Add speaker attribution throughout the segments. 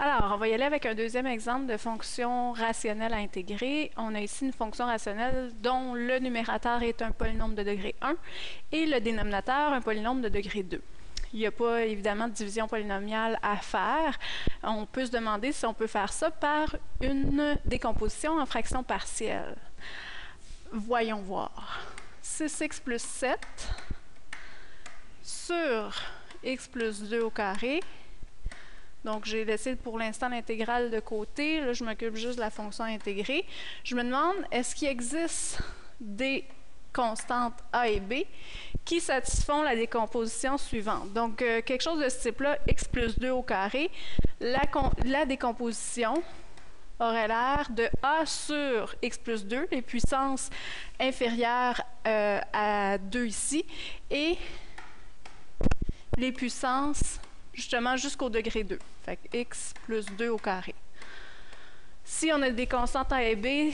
Speaker 1: Alors, on va y aller avec un deuxième exemple de fonction rationnelle à intégrer. On a ici une fonction rationnelle dont le numérateur est un polynôme de degré 1 et le dénominateur un polynôme de degré 2. Il n'y a pas évidemment de division polynomiale à faire. On peut se demander si on peut faire ça par une décomposition en fractions partielles. Voyons voir. 6x plus 7 sur x plus 2 au carré. Donc, j'ai laissé pour l'instant l'intégrale de côté. Là, je m'occupe juste de la fonction intégrée. Je me demande, est-ce qu'il existe des constantes a et b qui satisfont la décomposition suivante? Donc, quelque chose de ce type-là, x plus 2 au carré, la décomposition aurait l'air de a sur x plus 2, les puissances inférieures à 2 ici, et les puissances justement jusqu'au degré 2. Fait que x plus 2 au carré. Si on a des constantes a et b,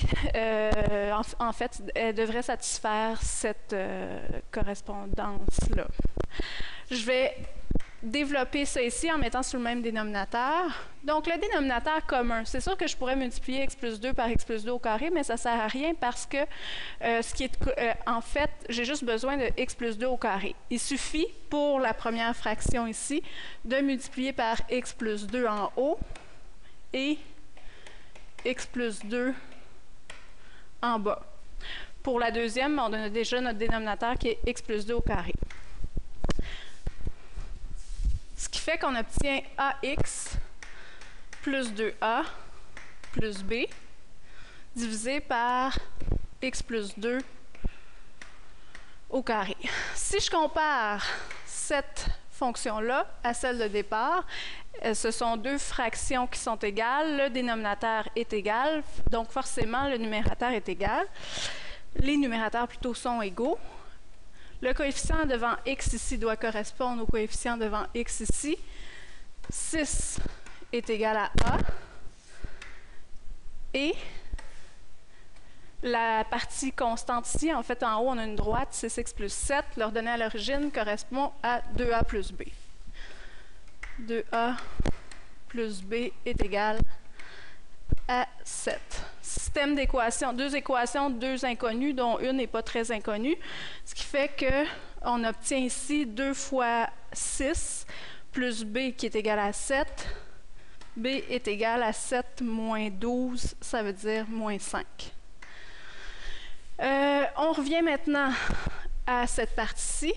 Speaker 1: en fait, elles devraient satisfaire cette correspondance-là. Je vais développer ça ici en mettant sur le même dénominateur. Donc, le dénominateur commun, c'est sûr que je pourrais multiplier x plus 2 par x plus 2 au carré, mais ça ne sert à rien parce que, en fait, j'ai juste besoin de x plus 2 au carré. Il suffit, pour la première fraction ici, de multiplier par x plus 2 en haut et x plus 2 en bas. Pour la deuxième, on a déjà notre dénominateur qui est x plus 2 au carré. Ce qui fait qu'on obtient ax plus 2a plus b divisé par x plus 2 au carré. Si je compare cette fonction-là à celle de départ, ce sont deux fractions qui sont égales, le dénominateur est égal, donc forcément le numérateur est égal. Les numérateurs plutôt sont égaux. Le coefficient devant x ici doit correspondre au coefficient devant x ici. 6 est égal à a. Et la partie constante ici, en fait, en haut, on a une droite, 6x plus 7. L'ordonnée à l'origine correspond à 2a plus b. 2a plus b est égal à 7. Système d'équations, deux équations, deux inconnues, dont une n'est pas très inconnue, ce qui fait qu'on obtient ici 2 fois 6 plus b qui est égal à 7. b est égal à 7 moins 12, ça veut dire moins 5. On revient maintenant à cette partie-ci.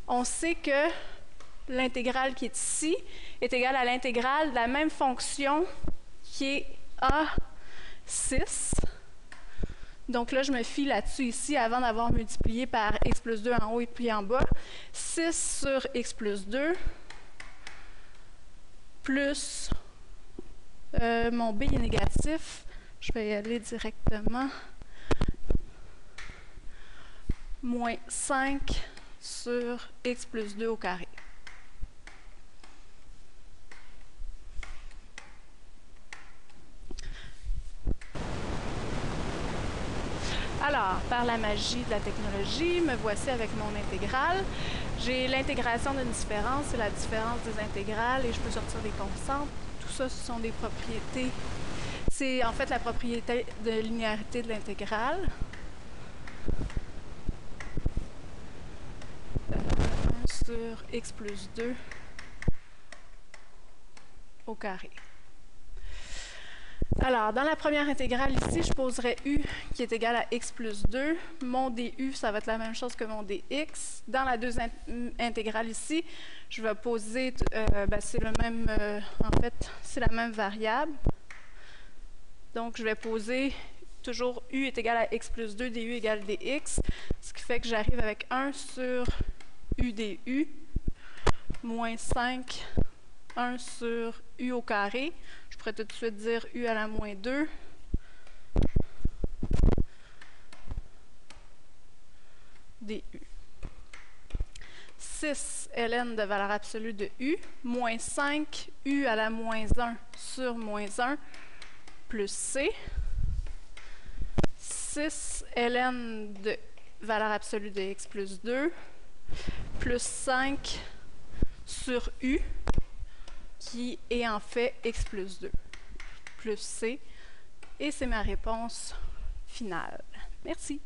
Speaker 1: On sait que l'intégrale qui est ici est égale à l'intégrale de la même fonction qui est A6. Donc là, je me fie là-dessus ici avant d'avoir multiplié par x plus 2 en haut et puis en bas. 6 sur x plus 2 plus mon b est négatif. Je vais y aller directement. Moins 5 sur x plus 2 au carré. Alors, par la magie de la technologie, me voici avec mon intégrale. J'ai l'intégration d'une différence, c'est la différence des intégrales et je peux sortir des constantes. Tout ça, ce sont des propriétés. C'est en fait la propriété de linéarité de l'intégrale. 1 sur x plus 2 au carré. Alors, dans la première intégrale ici, je poserai u qui est égal à x plus 2. Mon du, ça va être la même chose que mon dx. Dans la deuxième intégrale ici, je vais poser, c'est le même, en fait, c'est la même variable. Donc, je vais poser toujours u est égal à x plus 2, du égale dx, ce qui fait que j'arrive avec 1 sur u du moins 5, 1 sur u au carré. Je pourrais tout de suite dire u à la moins 2. Du. 6 ln de valeur absolue de u, moins 5 u à la moins 1 sur moins 1 plus c. 6 ln de valeur absolue de x plus 2 plus 5 sur u, qui est en fait x plus 2, plus c, et c'est ma réponse finale. Merci.